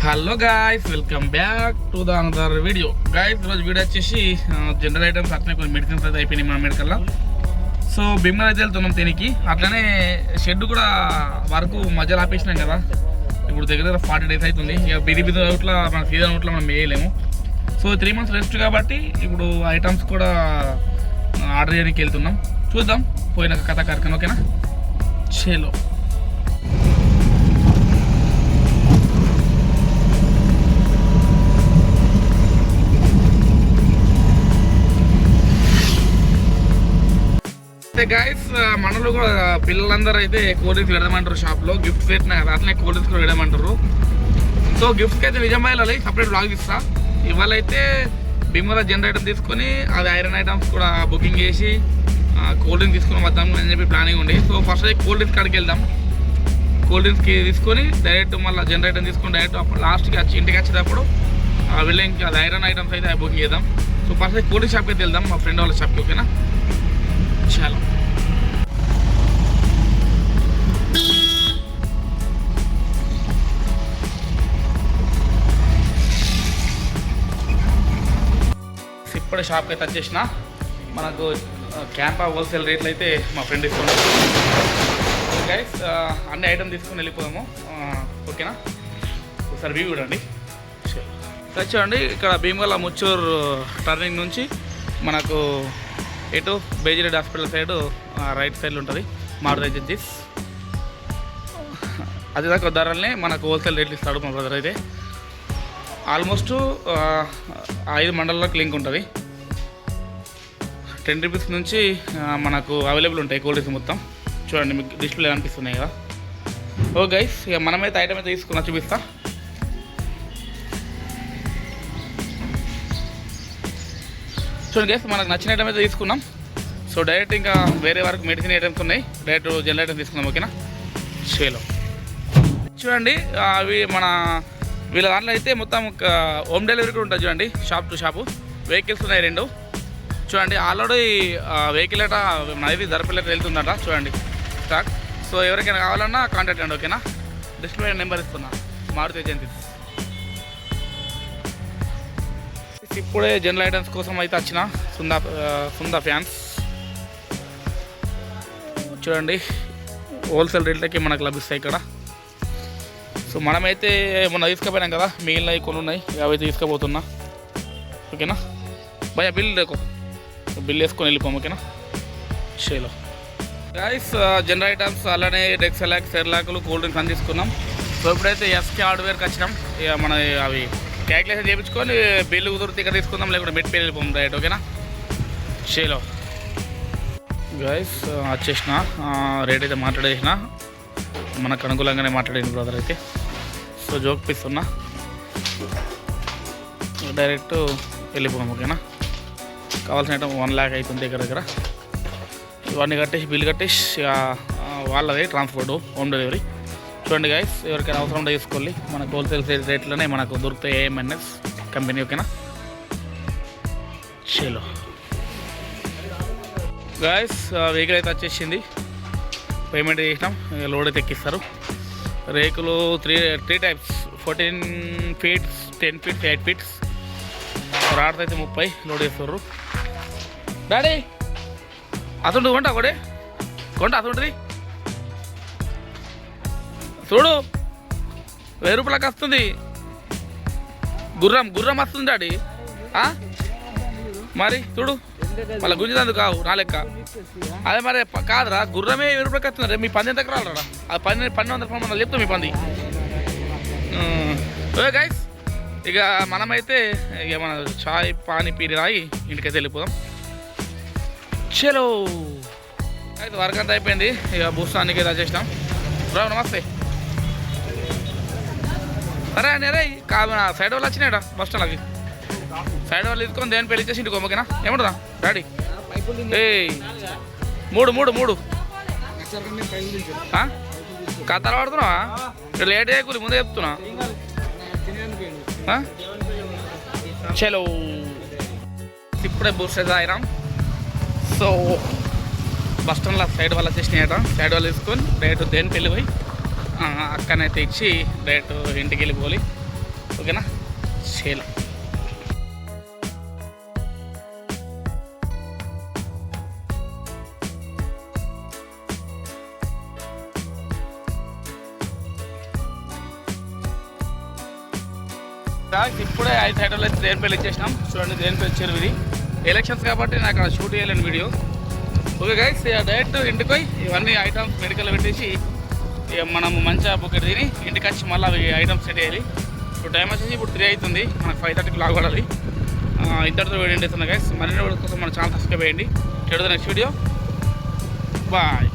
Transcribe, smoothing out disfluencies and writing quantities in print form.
Hello guys, welcome back to the another video. Guys, ఈరోజు video వచ్చేసి general items అట్లనే కొన్ని మెడిసిన్స్ అయితే అయిపోయినాయి మన మెడికల్లో. సో భీమవరం అయితే వెళ్తున్నాం దీనికి. అట్లనే షెడ్ కూడా వరకు మధ్యలో ఆపేసినాం కదా. ఇప్పుడు దగ్గర 40 days అవుతుంది. ఇక బిది అవుట్లా మన సీజన్ అవుట్లా మనం వేయలేము. సో 3 months రెస్ట్ కాబట్టి ఇప్పుడు ఐటమ్స్ కూడా ఆర్డర్ చేయడానికి వెళ్తున్నాం. చూద్దాం పోయిన కథ కార్యక్రమం. ఓకేనా, చలో. అయితే గాయస్, మనలో కూడా పిల్లలందరూ అయితే కూల్ డ్రింక్స్ పెడదామంటారు షాప్లో. గిఫ్ట్స్ పెట్టినా కదా, అట్లనే కూల్ డ్రింక్స్ కూడా పెడదామంటారు. సో గిఫ్ట్స్కి అయితే నిజంగా వెళ్ళాలి, సపరేట్ బ్లాగ్ ఇస్తా. ఇవాళ అయితే భీమవరం జనరల్ ఐటమ్ తీసుకొని అది ఐరన్ ఐటమ్స్ కూడా బుకింగ్ చేసి కూల్ డ్రింక్ తీసుకుని వద్దాం అని చెప్పి ప్లానింగ్ ఉండి. సో ఫస్ట్ అయితే కూల్ డ్రింక్స్ కాడికి వెళ్దాం. కూల్ డ్రింక్స్కి తీసుకొని డైరెక్ట్ మళ్ళీ జనరల్ ఐటమ్ తీసుకొని డైరెక్ట్ లాస్ట్కి వచ్చి ఇంటికి వచ్చేటప్పుడు వెళ్ళి అది ఐరన్ ఐటమ్స్ అయితే బుకింగ్ చేద్దాం. సో ఫస్ట్ అయితే కూల్ డ్రింక్ షాప్కి అయితే వెళ్దాం, మా ఫ్రెండ్ వాళ్ళ షాప్కి. ఓకేనా, చాలా. ఇప్పుడే షాప్కి అయితే వచ్చేసిన. మనకు క్యాంపా హోల్సేల్ రేట్లు అయితే మా ఫ్రెండ్ ఇస్తున్నాడు. గైస్, అన్ని ఐటమ్ తీసుకొని వెళ్ళిపోదాము. ఓకేనా, ఒకసారి వ్యూ చూడండి. చూడండి, ఇక్కడ భీమవరం ముచ్చూరు టర్నింగ్ నుంచి మనకు ఎటు బేజిరెడ్డి హాస్పిటల్ సైడ్ రైట్ సైడ్లో ఉంటుంది మారుతి ఏజెన్సీస్. అది దాకా ధరల్ని మనకు హోల్సేల్ రేట్లు ఇస్తాడు మా బ్రదర్. అయితే ఆల్మోస్ట్ 5 మండలాలకు లింక్ ఉంటుంది. 10 rupees నుంచి మనకు అవైలబుల్ ఉంటాయి కూల్ డ్రింక్స్ మొత్తం. చూడండి, మీకు డిస్ప్లే అనిపిస్తున్నాయి కదా. ఓ గైస్, ఇక మనమైతే ఐటమ్ అయితే తీసుకున్నా, చూపిస్తా. చూడండి గైస్, మనకు నచ్చిన ఐటమ్ అయితే తీసుకున్నాం. సో డైరెక్ట్ ఇంకా వేరే వరకు మెడిసిన్ ఐటమ్స్ ఉన్నాయి, డైరెక్ట్ జనరల్ ఐటమ్స్ తీసుకున్నాం. ఓకేనా, షేలో చూడండి. అవి మన వీళ్ళ దాంట్లో అయితే మొత్తం హోమ్ డెలివరీ కూడా ఉంటుంది. చూడండి, షాప్ టు షాపు వెహికల్స్ ఉన్నాయి 2. చూడండి, ఆల్రెడీ వెహికల్ అట మనది ధరపల్లెట వెళ్తుందట. చూడండి స్టాక్. సో ఎవరికైనా కావాలన్నా కాంటాక్ట్ అండి. ఓకేనా, డిస్ప్లే నెంబర్ ఇస్తున్నా, మారుతి ఏజెన్సీస్. ఇప్పుడే జనరల్ ఐటమ్స్ కోసం అయితే వచ్చిన సుందా ఫ్యాన్స్. చూడండి, హోల్సేల్ రేట్లకి మనకు లభిస్తాయి ఇక్కడ. సో మనమైతే మొన్న తీసుకుపోయినాం కదా, మిగిలినవి కొన్ని ఉన్నాయి, అవి తీసుకుపోతున్నా. ఓకేనా భయ, బిల్ రేకో బిల్ వేసుకొని వెళ్ళిపోము. ఓకేనా, షేలో గైస్, జనరల్ ఐటమ్స్ అలానే డెక్సలాక్, సెర్లాకులు, కూల్ డ్రింక్స్ అని తీసుకున్నాం. సో ఇప్పుడైతే ఎస్కే హార్డ్వేర్కి వచ్చినాం. ఇక మన అవి క్యాల్కులేషన్ చేయించుకొని బిల్లు కుదిరితే ఇక్కడ తీసుకుందాం, లేకుంటే మెట్ పేరు వెళ్ళిపోం రైట్. ఓకేనా, షేలో గైస్, వచ్చేసిన రేట్ అయితే మాట్లాడేసిన, మనకు అనుకూలంగానే మాట్లాడింది బ్రదర్ అయితే. సో జోక్ పిస్తున్నా, డైరెక్ట్ వెళ్ళిపోయాం. ఓకేనా, కావాల్సిన ఐటమ్ 1 lakh అవుతుంది దగ్గర. ఇవన్నీ కట్టేసి బిల్లు కట్టేసి వాళ్ళదే ట్రాన్స్పోర్ట్, హోమ్ డెలివరీ. చూడండి గైస్, ఎవరికైనా అవసరం ఉంటే తీసుకోవాలి. మనకు హోల్సేల్ రేట్లోనే మనకు దొరుకుతాయి ఏఎంఎన్ఎస్ కంపెనీ. ఓకేనా, షేలో గైస్, వెహికల్ అయితే వచ్చేసింది. పేమెంట్ చేసినాం, లోడ్ అయితే ఎక్కిస్తారు. రేకులు 3 types, 14 feet, 10 feet, 8 feet. Rods అయితే 30 లోడ్ చేస్తారు. డాడీ అతుండు కొంట ఒకటి కొంట అతుంటుంది చూడు, 1000 రూపాయలకు వస్తుంది. గుర్రం వస్తుంది డాడీ. మరి చూడు, మళ్ళీ గుంజుదందుకు కావు నా లెక్క. అదే మరి కాదురా, గుర్రమే 1000 రూపాయలకి వస్తుంది. మీ పంది ఎంత రాలరా? అది 1200 చెప్తాం మీ పంది. ఓకే గైస్, ఇక మనమైతే ఇక మన చాయ్ పానీ పీరి రాయి ఇంటికైతే వెళ్ళిపోదాం. చలో అయితే వర్క్ అంతా అయిపోయింది. ఇక భూస్థానికి అయితే వచ్చేసినాం. బ్రో నమస్తే. సరే అని రే, కాదు సైడ్ వాళ్ళు వచ్చినాయట బస్ స్టాండ్కి. సైడ్ వాళ్ళు తీసుకొని దేని పెళ్లి చేసి ఇంటికి ఓకేనా. ఏమంటుందా డాడీ? ఏ 3 కథలు పడుతున్నావా? లేట్ చేయకూలి ముందే చెప్తున్నా. చలో ఇప్పుడే బూస్ట్ తాగినాం. సో బస్ స్టాండ్లో సైడ్ వాళ్ళు వచ్చేసినాయట. సైడ్ వాళ్ళు తీసుకొని డైరెక్ట్ దేని పెళ్ళి పోయి అక్కనైతే ఇచ్చి డైరెక్ట్ ఇంటికి వెళ్ళిపోవాలి. ఓకేనా. సేల్ ఇప్పుడే 5 సైడ్లో అయితే దేనిపల్లి ఇచ్చేసినాం. చూడండి దేనిపల్లి ఇచ్చారు. ఇది ఎలక్షన్స్ కాబట్టి నాకు అక్కడ షూట్ చేయలేని వీడియో. ఓకే గైస్, డైరెక్ట్ ఇంటికి పోయి ఇవన్నీ ఐటమ్స్ మెడికల్ పెట్టేసి మనం మంచిగా బుకెట్ తిని ఇంటికి వచ్చి మళ్ళీ అవి ఐటమ్స్ సెట్ చేయాలి. ఇప్పుడు టైం వచ్చేసి ఇప్పుడు 3 అవుతుంది. మనకు 5:30కి లాగ్ పడాలి. ఇంతటితో వీడియో చేస్తున్నా గైస్. మరిన్ని వీడియో కోసం మన ఛానల్ సబ్స్క్రైబ్ చేయండి. Next video bye.